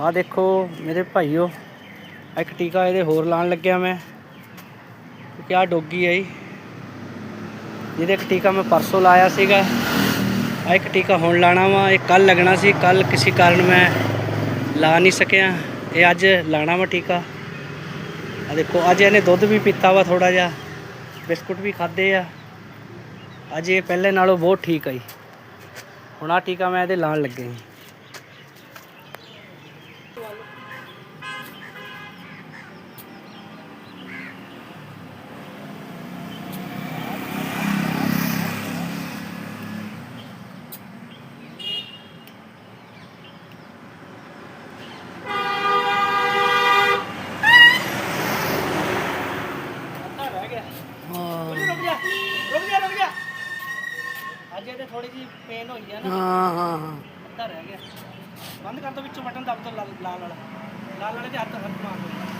ਆ ਦੇਖੋ ਮੇਰੇ ਭਾਈਓ, ਇੱਕ ਟੀਕਾ ਇਹਦੇ ਹੋਰ ਲਾਉਣ ਲੱਗਿਆ ਮੈਂ, ਕਿਉਂਕਿ ਆਹ ਡੋਗੀ ਹੈ ਜੀ, ਜਿਹਦੇ ਇੱਕ ਟੀਕਾ ਮੈਂ ਪਰਸੋਂ ਲਾਇਆ ਸੀਗਾ। ਆ ਇੱਕ ਟੀਕਾ ਹੁਣ ਲਾਣਾ ਵਾ, ਇਹ ਕੱਲ੍ਹ ਲੱਗਣਾ ਸੀ, ਕੱਲ੍ਹ ਕਿਸੇ ਕਾਰਨ ਮੈਂ ਲਾ ਨਹੀਂ ਸਕਿਆ। ਇਹ ਅੱਜ ਲਾਣਾ ਵਾ ਟੀਕਾ। ਆ ਦੇਖੋ ਅੱਜ ਇਹਨੇ ਦੁੱਧ ਵੀ ਪੀਤਾ ਵਾ, ਥੋੜ੍ਹਾ ਜਿਹਾ ਬਿਸਕੁਟ ਵੀ ਖਾਧੇ ਆ। ਅੱਜ ਇਹ ਪਹਿਲੇ ਨਾਲੋਂ ਬਹੁਤ ਠੀਕ ਆ ਜੀ। ਹੁਣ ਆਹ ਟੀਕਾ ਮੈਂ ਇਹਦੇ ਲਾਉਣ ਲੱਗੇ ਜੀ। ਅੱਜ ਇਹਦੇ ਥੋੜੀ ਜਿਹੀ ਪੇਨ ਹੋਈ ਹੈ ਨਾ। ਹਾਂ ਅੱਧਾ ਰਹਿ ਗਿਆ। ਬੰਦ ਕਰ ਦੋ, ਵਿੱਚੋਂ ਬਟਨ ਦੱਬ ਦੋ, ਲਾਲ ਵਾਲੇ ਤੇ ਹੱਥ ਮਾਰ ਦੋ।